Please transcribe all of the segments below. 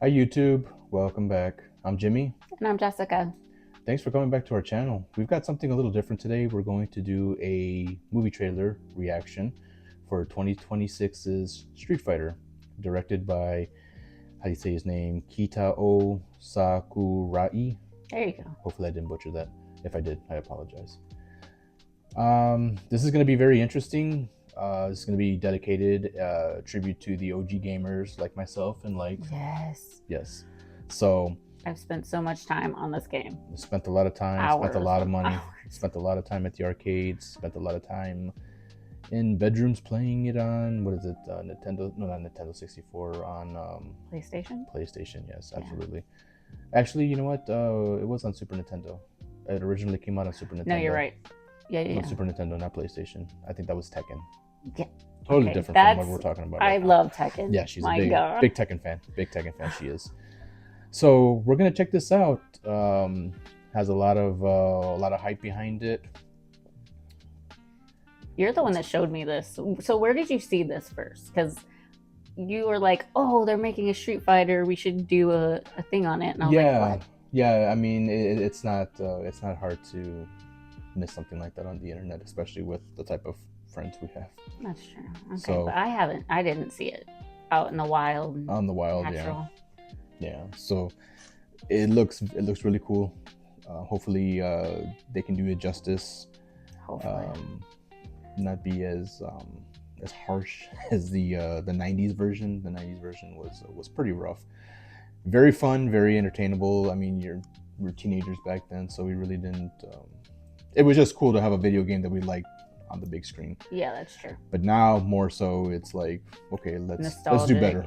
Hi YouTube, welcome back. I'm Jimmy. And I'm Jessica. Thanks for coming back to our channel. We've got something a little different today. We're going to do a movie trailer reaction for 2026's Street Fighter, directed by, how do you say his name? Kitao Sakurai. There you go. Hopefully I didn't butcher that. If I did, I apologize. This is going to be very interesting. This is going to be dedicated tribute to the OG gamers like myself and like yes. So I've spent so much time on this game. spent a lot of time, Hours. spent a lot of money, Hours. spent a lot of time at the arcades, spent a lot of time in bedrooms playing it on what is it? Nintendo? No, not Nintendo 64. On PlayStation. PlayStation. Yes, absolutely. Yeah. Actually, you know what? It was on Super Nintendo. It originally came out on Super Nintendo. No, you're right. Yeah. On Super Nintendo, not PlayStation. I think that was Tekken. Yeah. Totally different from what we're talking about. I love Tekken. Yeah, she's a big Tekken fan. Big Tekken fan she is. So we're gonna check this out. Has a lot of hype behind it. You're the one that showed me this. So where did you see this first? Because you were like, "Oh, they're making a Street Fighter. We should do a thing on it." And I was like, "What?" Yeah. I mean, it's not hard to miss something like that on the internet, especially with the type of friends we have. That's true. Okay, so, but I didn't see it out in the wild. On the wild, natural. Yeah. So it looks really cool. Hopefully, they can do it justice. Hopefully. Not be as harsh as the 90s version. The 90s version was pretty rough. Very fun, very entertainable. I mean, we were teenagers back then, so we really didn't. It was just cool to have a video game that we liked on the big screen. Yeah, that's true. But now more so, it's like, okay, let's do better.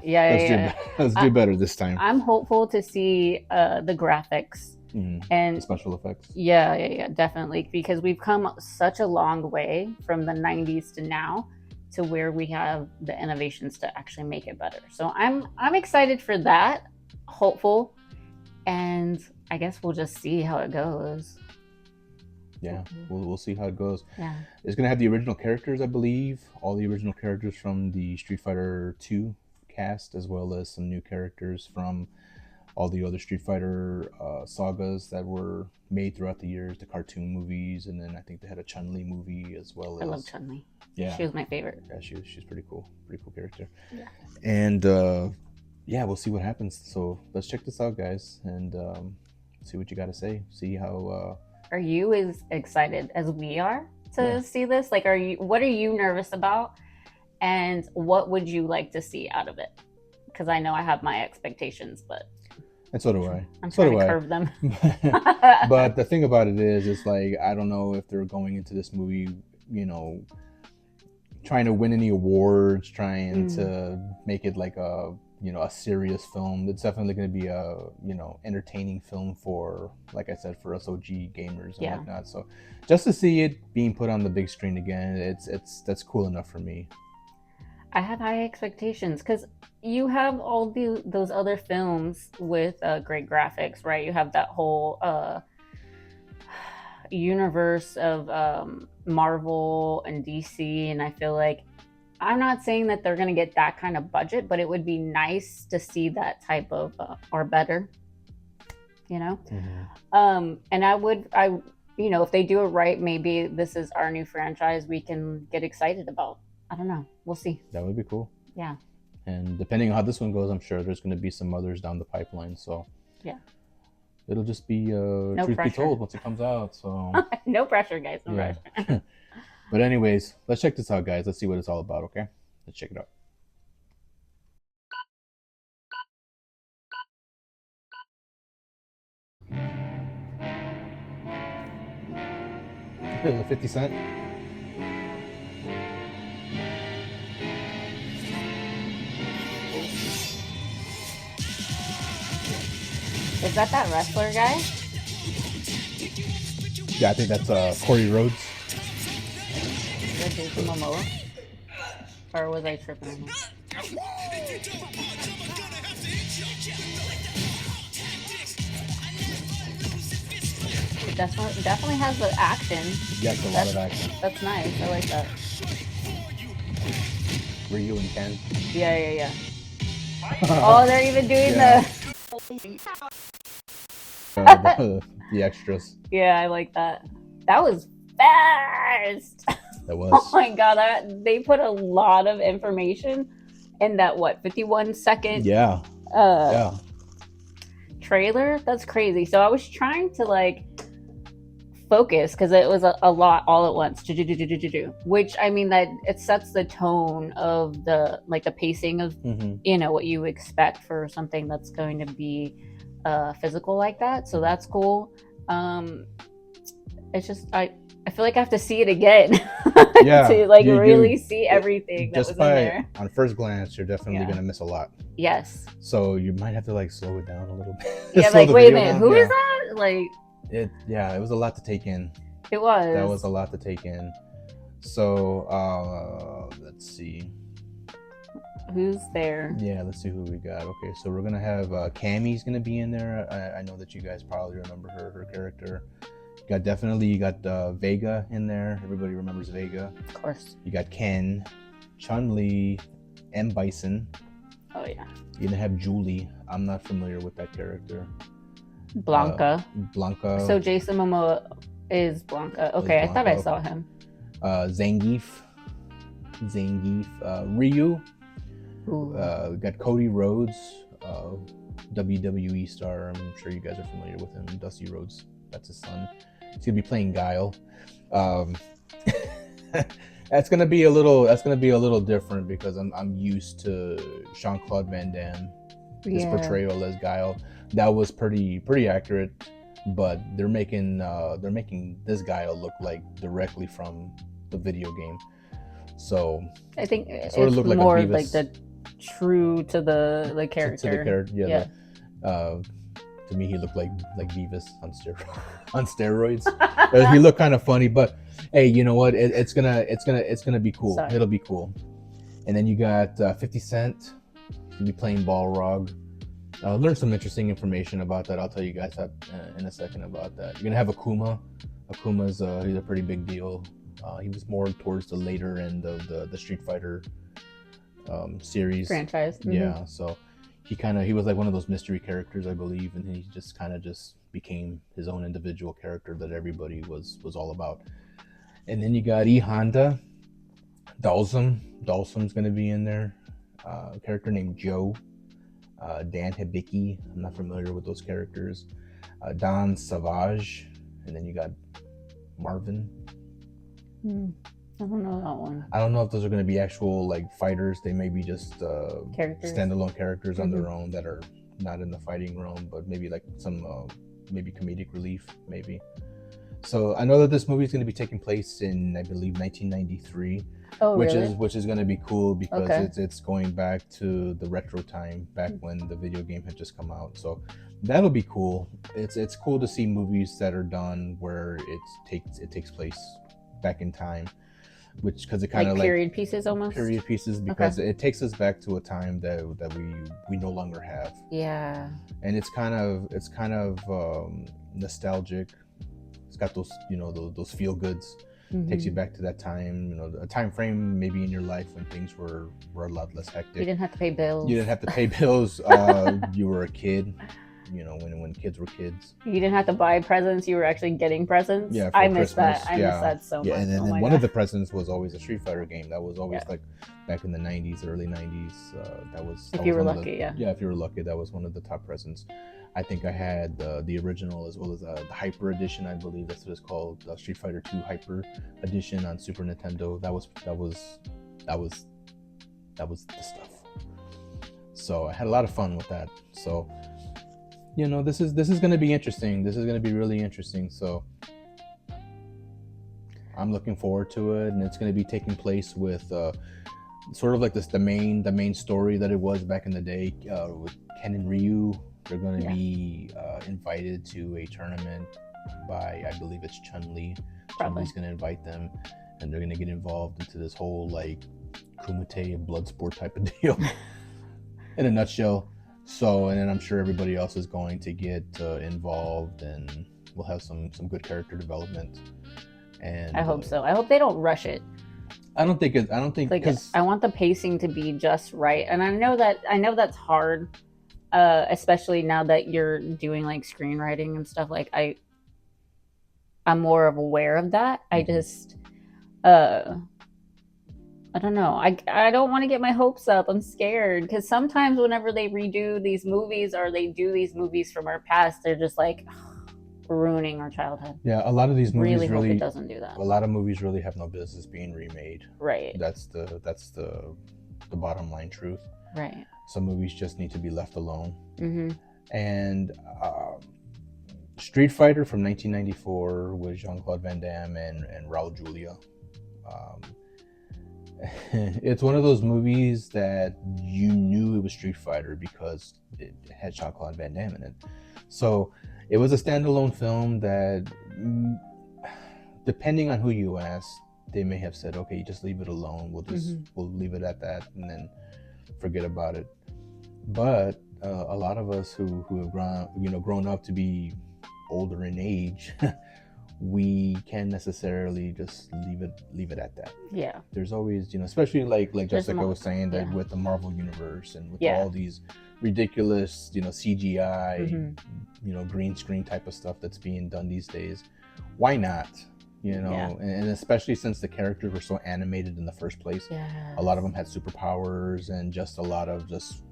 Let's do better this time. I'm hopeful to see the graphics and the special effects. Yeah, definitely, because we've come such a long way from the 90s to now, to where we have the innovations to actually make it better. So I'm excited for that, hopeful, and I guess we'll just see how it goes. Yeah, we'll see how it goes. Yeah, it's gonna have the original characters, I believe, all the original characters from the Street Fighter 2 cast, as well as some new characters from all the other Street Fighter sagas that were made throughout the years, the cartoon movies, and then I think they had a Chun-Li movie as well. I love Chun-Li. Yeah, she was my favorite. Yeah, she's pretty cool character. Yeah, and yeah, we'll see what happens. So let's check this out, guys, and see what you got to say. See how. Are you as excited as we are to see this? Like, what are you nervous about? And what would you like to see out of it? Because I know I have my expectations, but... And so do I. I'm trying to curve them. But the thing about it is, it's like, I don't know if they're going into this movie, you know, trying to win any awards, trying to make it like a serious film. It's definitely going to be a entertaining film for, like I said, for us OG gamers and whatnot. So just to see it being put on the big screen again, that's cool enough for me. I have high expectations because you have all those other films with great graphics, right? You have that whole universe of Marvel and DC, and I feel like, I'm not saying that they're going to get that kind of budget, but it would be nice to see that type of, or better, you know? And if they do it right, maybe this is our new franchise we can get excited about. I don't know. We'll see. That would be cool. Yeah. And depending on how this one goes, I'm sure there's going to be some others down the pipeline. So yeah, it'll just be truth be told once it comes out. So no pressure, guys. No pressure. But anyways, let's check this out, guys. Let's see what it's all about, okay? Let's check it out. The 50 Cent. Is that wrestler guy? Yeah, I think that's Corey Rhodes. Jason Momoa? Or was I tripping? Definitely has the action. Yes, a lot of action. That's nice. I like that. Ryu and Ken. Yeah. Oh, they're even doing the the extras. Yeah, I like that. That was fast. That Oh was. my god, they put a lot of information in that 51 second Yeah. uh Yeah. trailer. That's crazy. So I was trying to like focus because it was a lot all at once. Which I mean that it sets the tone of the like the pacing of what you expect for something that's going to be physical like that. So that's cool. It's just I feel like I have to see it again to like really see everything that was in there. On first glance, you're definitely Yeah. gonna miss a lot. Yes. So you might have to like slow it down a little bit. Yeah, like wait a minute, who is that? Like it was a lot to take in. It was. That was a lot to take in. So let's see. Who's there? Yeah, let's see who we got. Okay, so we're gonna have Cammy's gonna be in there. I know that you guys probably remember her character. You got Vega in there. Everybody remembers Vega. Of course. You got Ken, Chun-Li, M. Bison. Oh yeah. You're gonna have Julie. I'm not familiar with that character. Blanca. Blanca. So Jason Momoa is Blanca. Okay, I thought I saw him. Zangief. Ryu. Got Cody Rhodes, WWE star. I'm sure you guys are familiar with him. Dusty Rhodes. That's his son. He's gonna be playing Guile. That's gonna be a little different because I'm used to Jean-Claude Van Damme, his portrayal as Guile. That was pretty accurate, but they're making this Guile look like directly from the video game. So I think it sort of looked like more like the true to the character. To the character, yeah. To me, he looked like Beavis on steroids. He looked kind of funny, but hey, you know what? It's gonna be cool. Sorry. It'll be cool. And then you got 50 Cent. He'll be playing Balrog. Learn some interesting information about that. I'll tell you guys in a second about that. You're gonna have Akuma. Akuma's he's a pretty big deal. He was more towards the later end of the Street Fighter series franchise. Mm-hmm. Yeah, so he was like one of those mystery characters, I believe, and he just kind of became his own individual character that everybody was all about. And then you got E Honda, Dalsum's going to be in there. A character named Joe, Dan Hibiki. I'm not familiar with those characters. Don Savage, and then you got Marvin. I don't know that one. I don't know if those are going to be actual like fighters. They may be just standalone characters on their own that are not in the fighting realm, but maybe like some maybe comedic relief, maybe. So I know that this movie is going to be taking place in, I believe, 1993, which is going to be cool because it's going back to the retro time, back when the video game had just come out. So that'll be cool. It's cool to see movies that are done where it takes place back in time, which because it kind of like period pieces because it takes us back to a time that we no longer have. Yeah, and it's kind of nostalgic. It's got those those feel goods. Takes you back to that time, a time frame maybe in your life when things were a lot less hectic. You didn't have to pay bills. You were a kid. When kids were kids, you didn't have to buy presents. You were actually getting presents. Yeah, I miss that. I miss that so much. Yeah, and then one of the presents was always a Street Fighter game. That was always like back in the 90s, early 90s. If you were lucky, yeah, if you were lucky, that was one of the top presents. I think I had the original as well as the Hyper Edition. I believe that's what it's called, Street Fighter 2 Hyper Edition on Super Nintendo. That was the stuff. So I had a lot of fun with that. So. This is going to be interesting. This is going to be really interesting. So I'm looking forward to it, and it's going to be taking place with sort of like the main story that it was back in the day with Ken and Ryu. They're going to be invited to a tournament by, I believe it's Chun-Li. Chun-Li's going to invite them, and they're going to get involved into this whole like kumite blood sport type of deal. In a nutshell. So, and then I'm sure everybody else is going to get involved, and we'll have some good character development. And I hope so. I hope they don't rush it. I don't think I want the pacing to be just right, and I know that's hard especially now that you're doing like screenwriting and stuff. Like I'm more of aware of that. I just uh I don't know. I don't want to get my hopes up. I'm scared because sometimes whenever they redo these movies or they do these movies from our past, they're just like ruining our childhood. Yeah, a lot of these movies Really hope really it doesn't do that. a lot of movies really have no business being remade. Right. That's the bottom line truth. Right. Some movies just need to be left alone. Mm-hmm. And Street Fighter from 1994 with Jean-Claude Van Damme and Raul Julia. It's one of those movies that you knew it was Street Fighter because it had Jean-Claude Van Damme in it. So it was a standalone film that, depending on who you ask, they may have said, okay, just leave it alone. We'll leave it at that and then forget about it. But a lot of us who have grown up to be older in age, we can't necessarily just leave it at that. Yeah. There's always, especially like Jessica was saying, that with the Marvel universe and with all these ridiculous, CGI, green screen type of stuff that's being done these days. Why not? And especially since the characters were so animated in the first place. A lot of them had superpowers and just a lot of just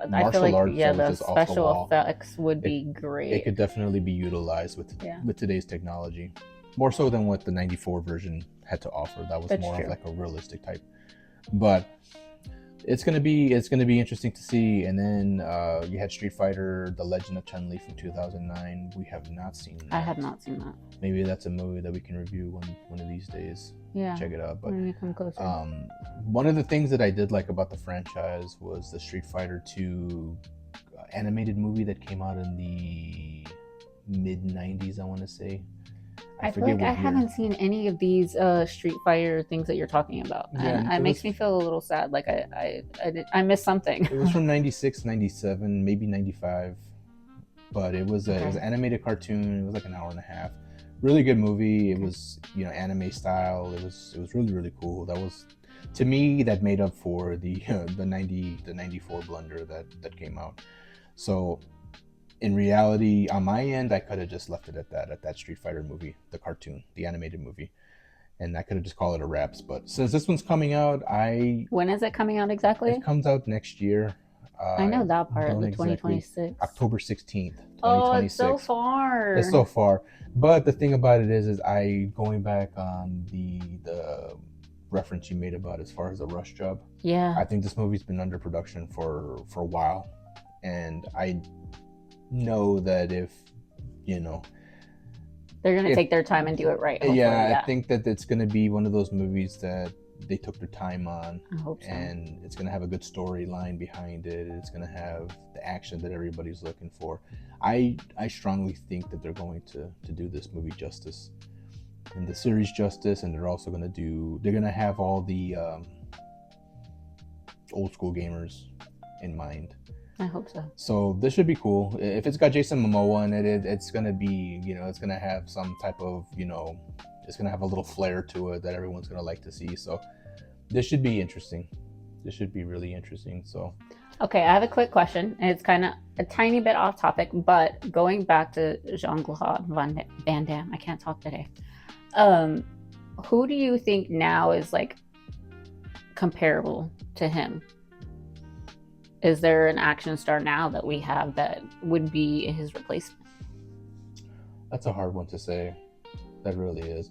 martial arts. The special effects would be great. It could definitely be utilized with today's technology, more so than what the 94 version had to offer. That was of like a realistic type. But it's gonna be interesting to see. And then you had Street Fighter: The Legend of Chun-Li from 2009. We have not seen that. I have not seen that. Maybe that's a movie that we can review one of these days. Yeah, check it out. But when you come closer. One of the things that I did like about the franchise was the Street Fighter 2 animated movie that came out in the mid 90s, I want to say. I feel like I haven't seen any of these Street Fighter things that you're talking about. And it makes me feel a little sad. Like I missed something. It was from 96, 97, maybe 95. But it was an animated cartoon. It was like an hour and a half. Really good movie. It was, anime style. It was really, really cool. That was, to me, that made up for the 94 blunder that came out. So in reality, on my end, I could have just left it at that Street Fighter movie, the cartoon, the animated movie, and I could have just called it a wraps. But since this one's coming out, when is it coming out exactly? It comes out next year. I know that part, the 2026. October 16th, 2026. Oh, it's so far. It's so far. But the thing about it is I going back on the reference you made about as far as the Rush job. Yeah. I think this movie's been under production for a while, and I know that if they're gonna take their time and do it right. I think that it's gonna be one of those movies that they took their time on. I hope so. And it's gonna have a good storyline behind it. It's gonna have the action that everybody's looking for. I strongly think that they're going to do this movie justice, and the series justice, and they're also gonna have all the old school gamers in mind. I hope so. So this should be cool. If it's got Jason Momoa in it, it's gonna be, it's gonna have some type of, it's gonna have a little flair to it that everyone's gonna like to see. So this should be interesting. This should be really interesting. So okay, I have a quick question. It's kind of a tiny bit off topic, but going back to Jean-Claude Van Damme, I can't talk today. Who do you think now is like comparable to him? Is there an action star now that we have that would be his replacement? That's a hard one to say. That really is,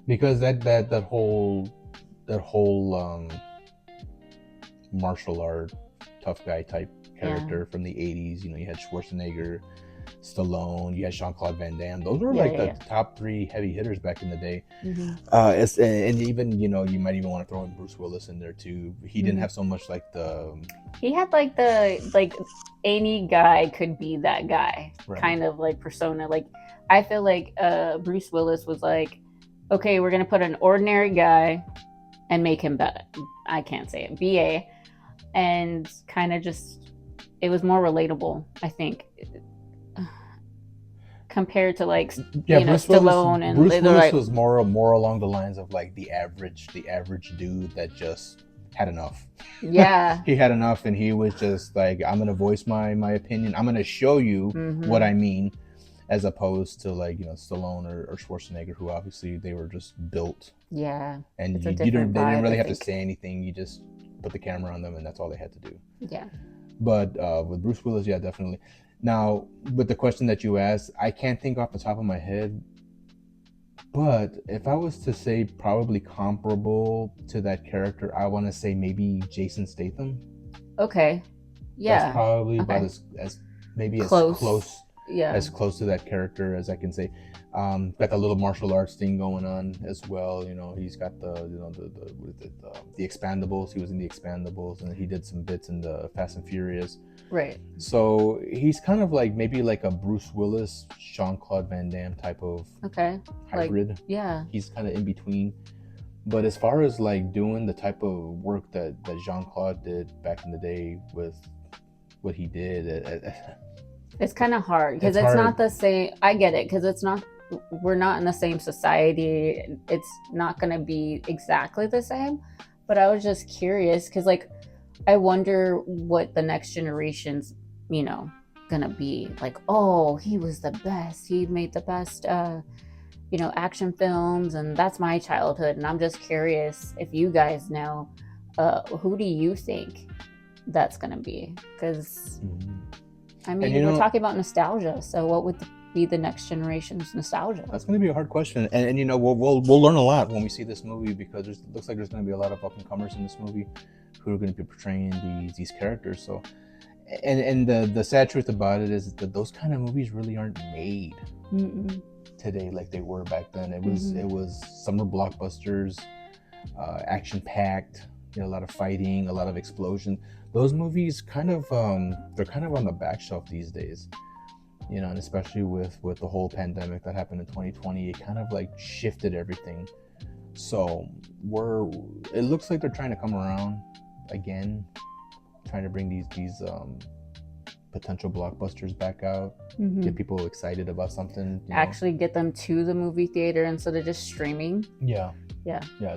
because that whole martial art tough guy type character from the 80s. You had Schwarzenegger, Stallone, you had Jean-Claude Van Damme. Those were the top three heavy hitters back in the day. And even you might even want to throw in Bruce Willis in there too. He didn't have so much like he had like any guy could be that guy kind of like persona. Like I feel like Bruce Willis was like, okay, we're gonna put an ordinary guy and make him better. I can't say it. BA, and kind of just it was more relatable, I think, compared to like Stallone and Bruce Willis was more along the lines of like the average dude that just had enough. Yeah. He had enough, and he was just like, I'm gonna voice my opinion. I'm gonna show you what I mean, as opposed to like Stallone or Schwarzenegger, who obviously they were just built. Yeah. And It's a different they didn't vibe, really I have to think. say anything. You just put the camera on them, and that's all they had to do. Yeah. But with Bruce Willis, yeah, definitely. Now, with the question that you asked, I can't think off the top of my head. But if I was to say probably comparable to that character, I want to say maybe Jason Statham. Okay. That's Yeah. probably about Okay. as maybe Close. Yeah. as close to that character as I can say. Got the little martial arts thing going on as well. He's got the the what is it, the Expandables. He was in the Expandables, and he did some bits in the Fast and Furious. Right. So he's kind of like maybe like a Bruce Willis, Jean-Claude Van Damme type of hybrid. Like, yeah. He's kind of in between. But as far as like doing the type of work that Jean-Claude did back in the day with what he did, it's kind of hard because it's it's hard. not the same. I get it because we're not in the same society. It's not going to be exactly the same. But I was just curious because, like, I wonder what the next generation's, gonna be like. Oh, he was the best. He made the best, action films, and that's my childhood. And I'm just curious if you guys know, who do you think that's gonna be? Because I mean, we're talking about nostalgia. So what would be the next generation's nostalgia? That's going to be a hard question, and we'll learn a lot when we see this movie, because it looks like there's going to be a lot of up and comers in this movie who are going to be portraying these characters. So, and the sad truth about it is that those kind of movies really aren't made today like they were back then. It was summer blockbusters, action packed. A lot of fighting, a lot of explosion. Those movies kind of they're kind of on the back shelf these days. And especially with the whole pandemic that happened in 2020, it kind of like shifted everything. So it looks like they're trying to come around again, trying to bring these potential blockbusters back out, get people excited about something. Actually get them to the movie theater instead of just streaming. Yeah.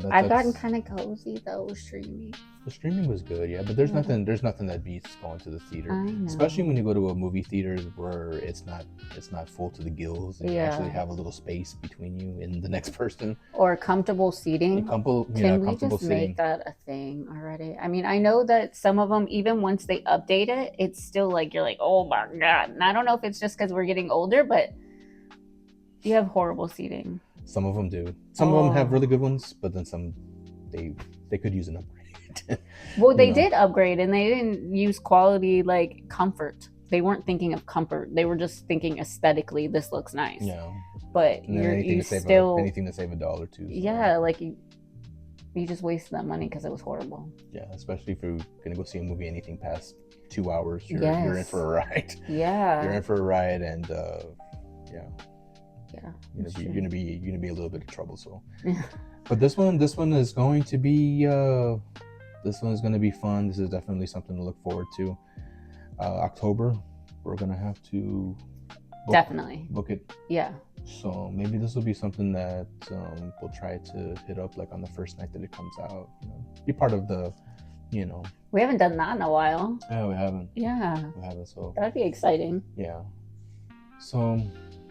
I've gotten kind of cozy though with streaming. The streaming was good, yeah, but there's nothing that beats going to the theater, especially when you go to a movie theater where it's not full to the gills, and you actually have a little space between you and the next person, or comfortable seating. Can we just make that a thing already? I mean, I know that some of them, even once they update it, it's still like you're like, oh my god. And I don't know if it's just because we're getting older, but you have horrible seating. Some of them do. Some of them have really good ones, but then some they could use an upgrade. Well, they did upgrade, and they didn't use quality like comfort. They weren't thinking of comfort. They were just thinking aesthetically, this looks nice. Yeah. But anything to save $1 too. So. Yeah, like you just wasted that money because it was horrible. Yeah, especially if you're gonna go see a movie anything past 2 hours, you're in for a ride. Yeah. You're in for a ride, and yeah. You're gonna be a little bit of trouble. So, but this one is going to be fun. This is definitely something to look forward to. October, we're gonna have to book it. Yeah. So maybe this will be something that we'll try to hit up like on the first night that it comes out. Be part of the, We haven't done that in a while. Yeah, we haven't. Yeah. We haven't. So that'd be exciting. Yeah. So,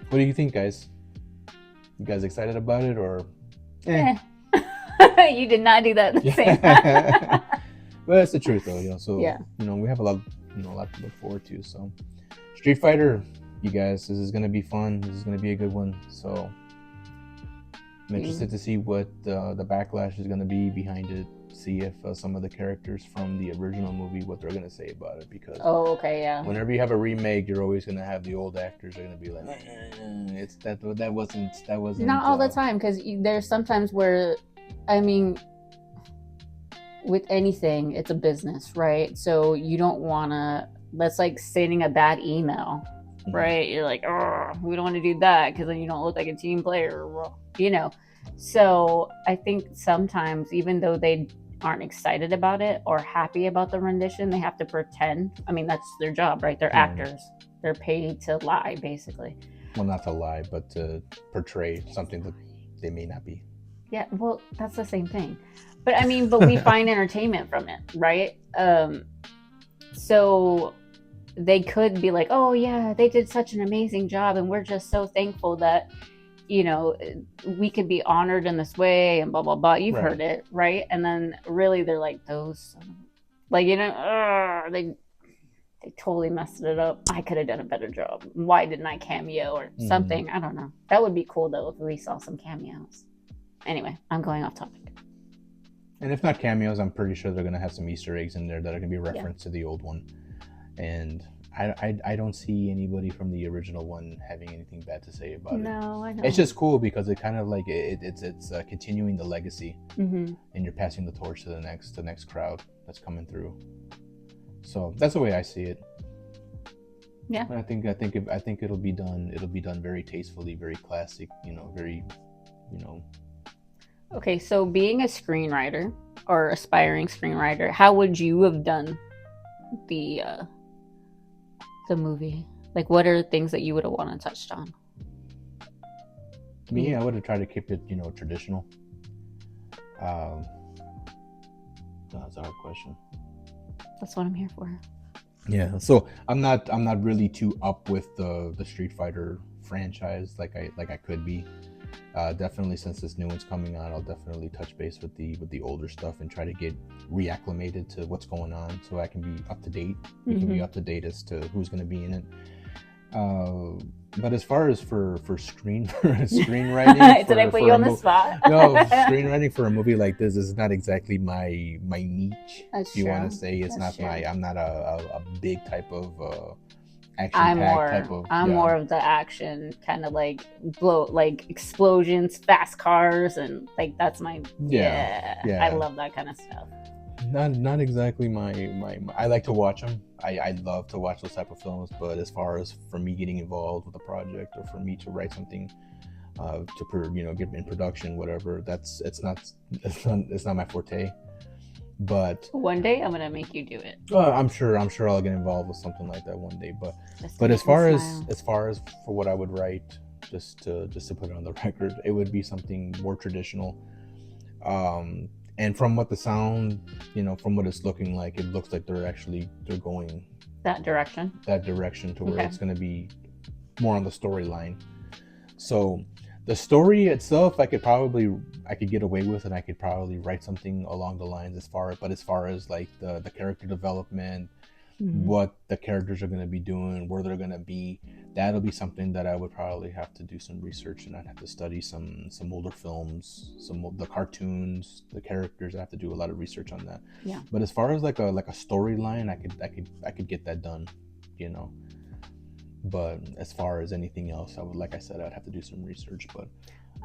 what do you think, guys? You guys excited about it, or? You did not do that at the same time. Well, that's the truth, though. So we have a lot to look forward to. So, Street Fighter, you guys, this is gonna be fun. This is gonna be a good one. So, I'm interested to see what the backlash is gonna be behind it. See if some of the characters from the original movie, what they're gonna say about it, because whenever you have a remake, you're always gonna have the old actors are gonna be like, it's that wasn't not all the time, because there's sometimes where, I mean, with anything, it's a business, right? So you don't want to, that's like sending a bad email, right? You're like, oh, we don't want to do that because then you don't look like a team player, So I think sometimes, even though they aren't excited about it or happy about the rendition, they have to pretend. I mean, that's their job, right? They're actors. They're paid to lie, basically. Well, not to lie, but to portray something that they may not be. Yeah, well, that's the same thing. But I mean, but we find entertainment from it, right? So they could be like, oh yeah, they did such an amazing job, and we're just so thankful that you know we could be honored in this way, and blah blah blah. You've Right. heard it, right? And then really, they're like those, like they totally messed it up. I could have done a better job. Why didn't I cameo or Hmm. something? I don't know. That would be cool though if we saw some cameos. Anyway, I'm going off topic. And if not cameos, I'm pretty sure they're gonna have some Easter eggs in there that are gonna be Yeah. reference to the old one. And I don't see anybody from the original one having anything bad to say about it. No, I It's know. just cool because it kind of like it's continuing the legacy, Mm-hmm. and you're passing the torch to the next crowd that's coming through. So that's the way I see it. Yeah. And I think it'll be done. It'll be done very tastefully, very classic. You know, very you know. Okay, so being a screenwriter or aspiring screenwriter, how would you have done the uh, the movie? Like, what are things that you would have wanted touched on? Me, I would have tried to keep it traditional. Um, that's a hard question. That's what I'm here for. Yeah, so I'm not really too up with the Street Fighter franchise like I could be. Definitely since this new one's coming on, I'll definitely touch base with the older stuff and try to get reacclimated to what's going on, so I can be up to date. We can be Mm-hmm. up to date as to who's going to be in it. Uh, but as far as for screenwriting Did I put you for a on the spot? no, screenwriting for a movie like this is not exactly my niche. That's If you want to true. say it's That's not my, true. I'm not a big type of action packed type of, I'm yeah. more of the action kind of like blow like explosions, fast cars, and like that's my Yeah, yeah. I yeah. love that kind of stuff. Not exactly my I like to watch them. I love to watch those type of films, but as far as for me getting involved with a project or for me to write something get in production, whatever, that's it's not my forte. But One day I'm gonna make you do it I'm sure I'll get involved with something like that one day. But just to but as make me far as smile. for what I would write, just to put it on the record, it would be something more traditional. Um, and from what the sound, from what it's looking like, it looks like they're going That direction. that direction to where Okay. it's going to be more on the storyline. So the story itself, I could get away with, and I could probably write something along the lines as far as like the character development, Mm-hmm. what the characters are going to be doing, where they're going to be, that'll be something that I would probably have to do some research, and I'd have to study some older films, some of the cartoons, the characters. I have to do a lot of research on that. Yeah. But as far as like a storyline, I could get that done, you know. But as far as anything else, like I said, I'd have to do some research. But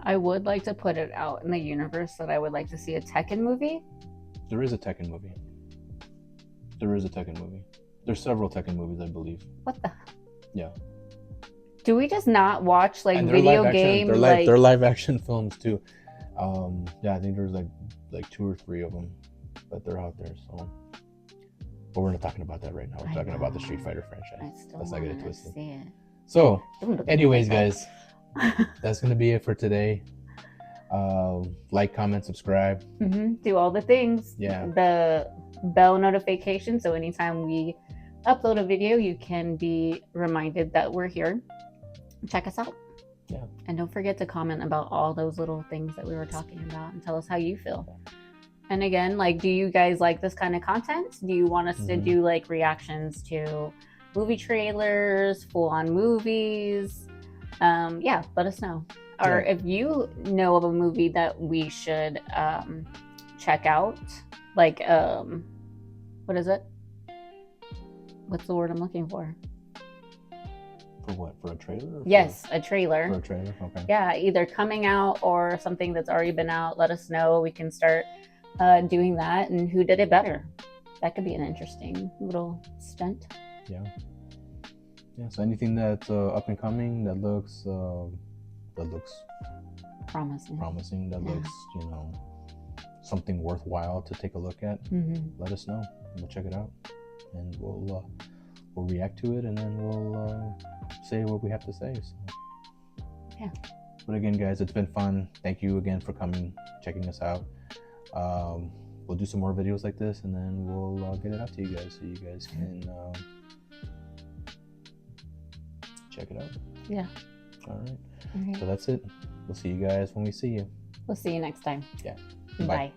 I would like to put it out in the universe that I would like to see a Tekken movie. there is a Tekken movie. There is a Tekken movie. There's several Tekken movies, I believe. What the? Yeah, Do we just not watch like and they're live video action. game They're like live action films too. Yeah, I think there's like two or three of them, but they're out there. So, but we're not talking about that right now. We're I talking about the know. Street Fighter franchise. I still Let's not get it want to twisted. see it. So, Don't look at me anyways, like guys, that's gonna be it for today. Like, comment, subscribe. Do all the things. Yeah. The bell notification, so anytime we upload a video, you can be reminded that we're here. Check us out. Yeah. And don't forget to comment about all those little things that we were talking about and tell us how you feel. And again, like, do you guys like this kind of content? Do you want us to do like reactions to movie trailers, full on movies? Yeah, let us know. Or if you know of a movie that we should check out, like what is it? What's the word I'm looking for? For what? For a trailer? Yes, a trailer. For a trailer? Okay. Yeah, either coming out or something that's already been out. Let us know. We can start doing that. And who did it better? That could be an interesting little stunt. Yeah. Yeah. So anything that's up and coming that looks promising. That looks something worthwhile to take a look at. Let us know. We'll check it out, and we'll react to it, and then we'll say what we have to say. So. Yeah. But again, guys, it's been fun. Thank you again for coming, checking us out. We'll do some more videos like this, and then we'll get it out to you guys so you guys can check it out. Yeah. All right. Okay. So that's it. We'll see you guys when we see you. We'll see you next time. Yeah. Bye.